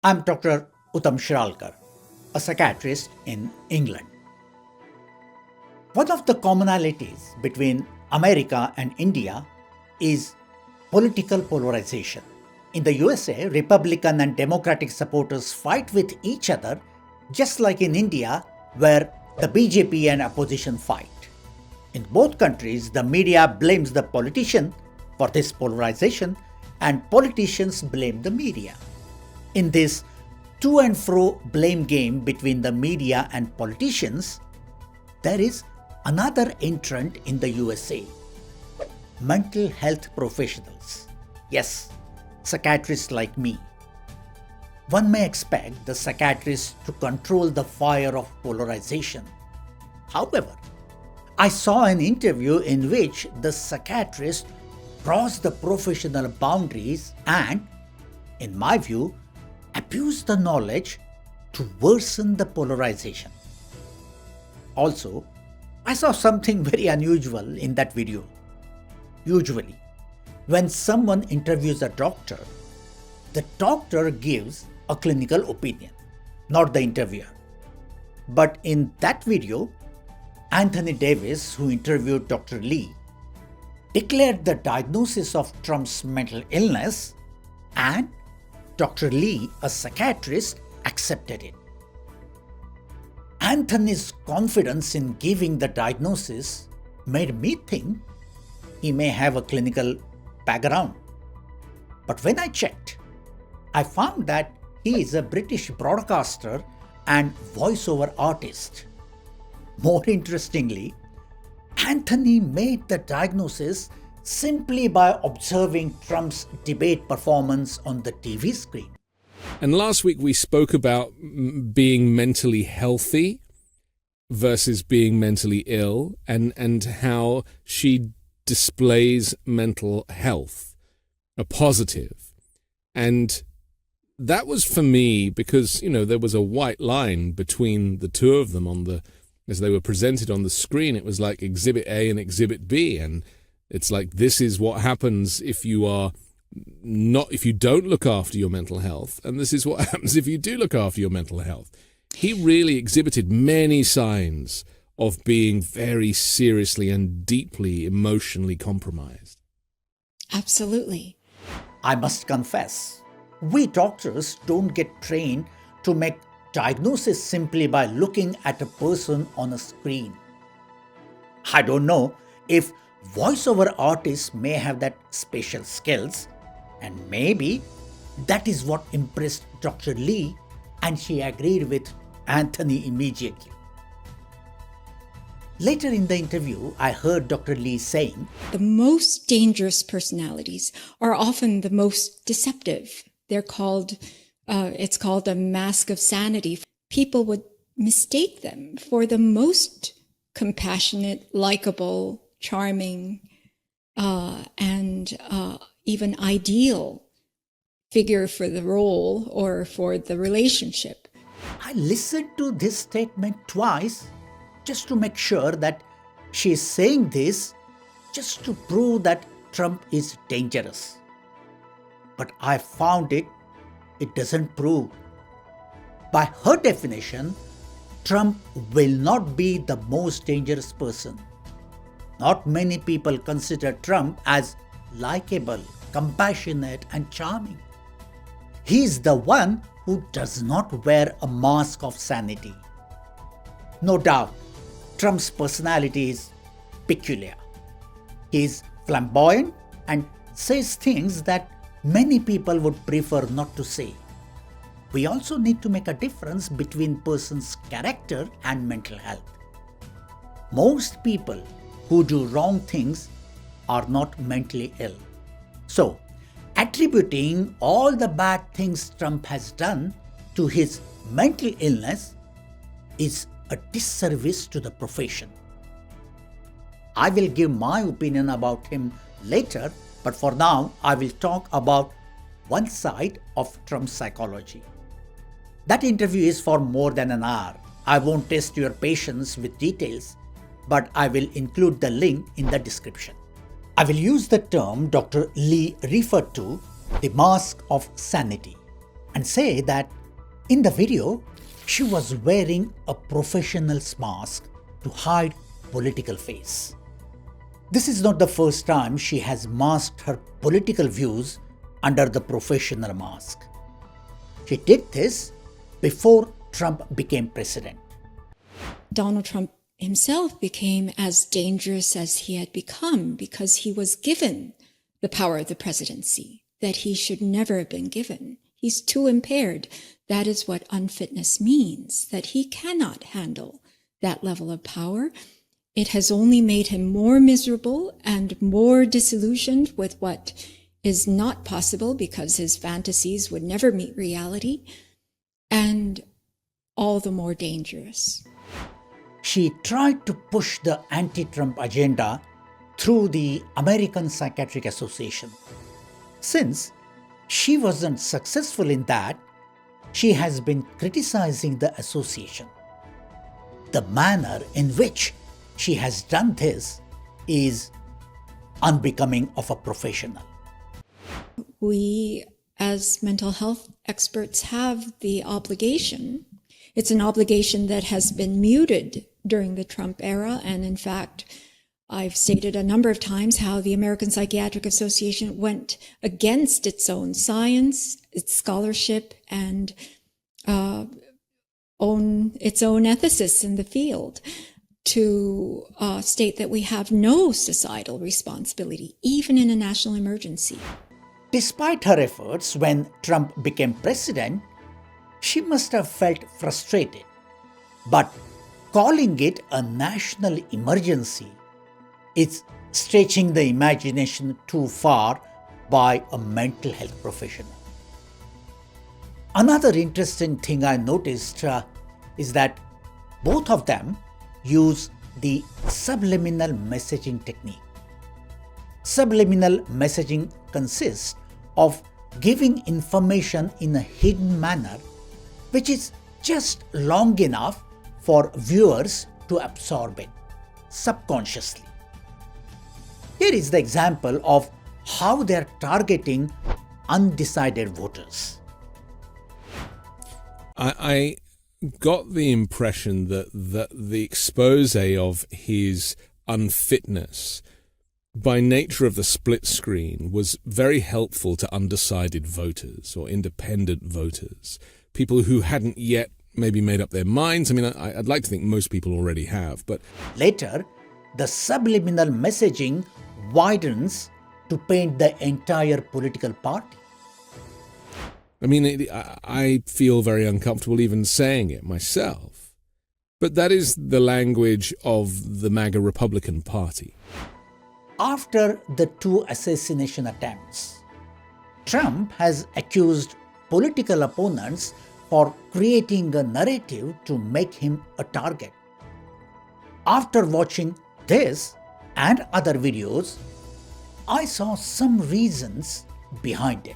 I'm Dr. Uttam Shiralkar, a psychiatrist in England. One of the commonalities between America and India is political polarization. In the USA, Republican and Democratic supporters fight with each other, just like in India, where the BJP and opposition fight. In both countries, the media blames the politician for this polarization, and politicians blame the media. In this to and fro blame game between the media and politicians, there is another entrant in the USA: mental health professionals. Yes, psychiatrists like me. One may expect the psychiatrist to control the fire of polarization. However, I saw an interview in which the psychiatrist crossed the professional boundaries and, in my view, abused the knowledge to worsen the polarization. Also, I saw something very unusual in that video. Usually, when someone interviews a doctor, the doctor gives a clinical opinion, not the interviewer. But in that video, Anthony Davis, who interviewed Dr. Lee, declared the diagnosis of Trump's mental illness, and Dr. Lee, a psychiatrist, accepted it. Anthony's confidence in giving the diagnosis made me think he may have a clinical background. But when I checked, I found that he is a British broadcaster and voiceover artist. More interestingly, Anthony made the diagnosis simply by observing Trump's debate performance on the TV screen. And last week we spoke about being mentally healthy versus being mentally ill, and how she displays mental health, a positive. And that was for me because, there was a white line between the two of them as they were presented on the screen. It was like Exhibit A and Exhibit B, and it's like, this is what happens if you don't look after your mental health, and this is what happens if you do look after your mental health. He really exhibited many signs of being very seriously and deeply emotionally compromised. Absolutely. I must confess, we doctors don't get trained to make diagnosis simply by looking at a person on a screen. I don't know if voiceover artists may have that special skills, and maybe that is what impressed Dr. Lee, and she agreed with Anthony immediately. Later in the interview, I heard Dr. Lee saying, The most dangerous personalities are often the most deceptive. It's called a mask of sanity. People would mistake them for the most compassionate, likable, charming, and even ideal figure for the role or for the relationship. I listened to this statement twice just to make sure that she is saying this just to prove that Trump is dangerous. But I found it doesn't prove. By her definition, Trump will not be the most dangerous person. Not many people consider Trump as likable, compassionate, and charming. He is the one who does not wear a mask of sanity. No doubt, Trump's personality is peculiar. He is flamboyant and says things that many people would prefer not to say. We also need to make a difference between person's character and mental health. Most people who do wrong things are not mentally ill. So, attributing all the bad things Trump has done to his mental illness is a disservice to the profession. I will give my opinion about him later, but for now, I will talk about one side of Trump's psychology. That interview is for more than an hour. I won't test your patience with details, but I will include the link in the description. I will use the term Dr. Lee referred to, the mask of sanity. and say that in the video, she was wearing a professional's mask to hide political face. This is not the first time she has masked her political views under the professional mask. She did this before Trump became president. Donald Trump himself became as dangerous as he had become because he was given the power of the presidency that he should never have been given. He's too impaired. That is what unfitness means, that he cannot handle that level of power. It has only made him more miserable and more disillusioned with what is not possible because his fantasies would never meet reality, and all the more dangerous. She tried to push the anti-Trump agenda through the American Psychiatric Association. Since she wasn't successful in that, she has been criticizing the association. The manner in which she has done this is unbecoming of a professional. We, as mental health experts, have the obligation. It's an obligation that has been muted during the Trump era. And in fact, I've stated a number of times how the American Psychiatric Association went against its own science, its scholarship, and its own ethicists in the field to state that we have no societal responsibility, even in a national emergency. Despite her efforts, when Trump became president, she must have felt frustrated. But calling it a national emergency is stretching the imagination too far by a mental health professional. Another interesting thing I noticed is that both of them use the subliminal messaging technique. Subliminal messaging consists of giving information in a hidden manner, which is just long enough for viewers to absorb it subconsciously. Here is the example of how they are targeting undecided voters. I got the impression that the expose of his unfitness by nature of the split screen was very helpful to undecided voters or independent voters, people who hadn't yet maybe made up their minds. I mean, I'd like to think most people already have, but later, the subliminal messaging widens to paint the entire political party. I mean, I feel very uncomfortable even saying it myself, but that is the language of the MAGA Republican Party. After the two assassination attempts, Trump has accused political opponents for creating a narrative to make him a target. After watching this and other videos, I saw some reasons behind it.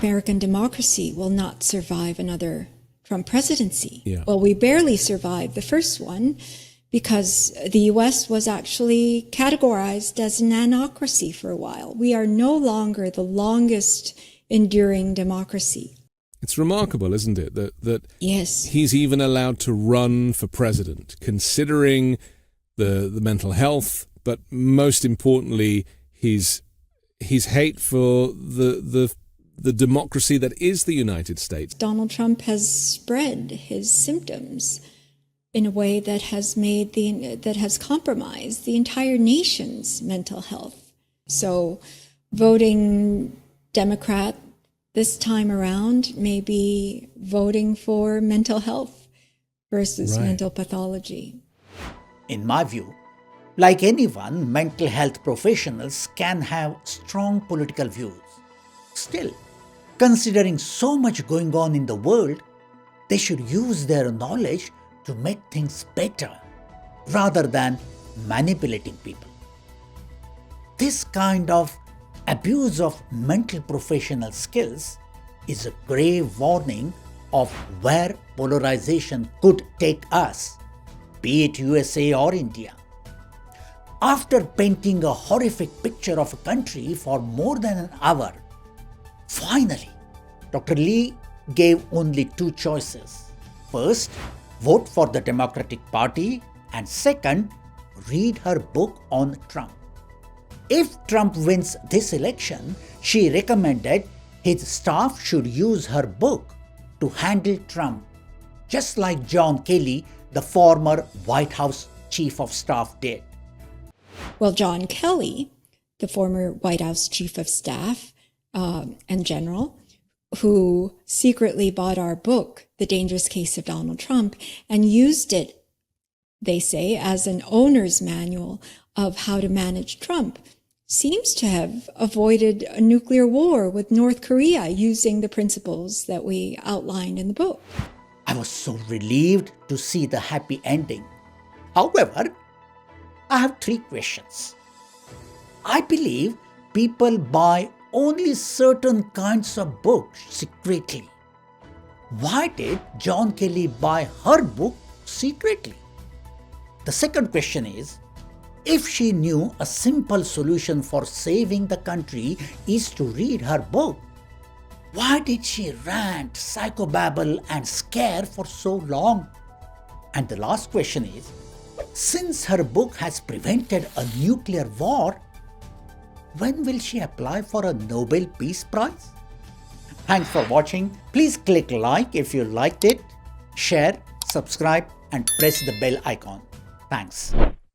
American democracy will not survive another Trump presidency. Yeah. Well, we barely survived the first one because the U.S. was actually categorized as an anocracy for a while. We are no longer the longest enduring democracy. It's remarkable, isn't it, that Yes. he's even allowed to run for president, considering the mental health, but most importantly, his hate for the democracy that is the United States. Donald Trump has spread his symptoms in a way that has compromised the entire nation's mental health. So voting Democrat this time around may be voting for mental health versus mental pathology. In my view, like anyone, mental health professionals can have strong political views. Still, considering so much going on in the world, they should use their knowledge to make things better rather than manipulating people. This kind of abuse of mental professional skills is a grave warning of where polarization could take us, be it USA or India. After painting a horrific picture of a country for more than an hour, finally, Dr. Lee gave only two choices. First, vote for the Democratic Party, and second, read her book on Trump. If Trump wins this election, she recommended his staff should use her book to handle Trump, just like John Kelly, the former White House Chief of Staff, did. Well, John Kelly, the former White House Chief of Staff and General, who secretly bought our book, The Dangerous Case of Donald Trump, and used it, they say, as an owner's manual of how to manage Trump, seems to have avoided a nuclear war with North Korea using the principles that we outlined in the book. I was so relieved to see the happy ending. However, I have three questions. I believe people buy only certain kinds of books secretly. Why did John Kelly buy her book secretly? The second question is, if she knew a simple solution for saving the country is to read her book, why did she rant, psychobabble and scare for so long? And the last question is, since her book has prevented a nuclear war, when will she apply for a Nobel Peace Prize? Thanks for watching. Please click like if you liked it, share, subscribe and press the bell icon. Thanks.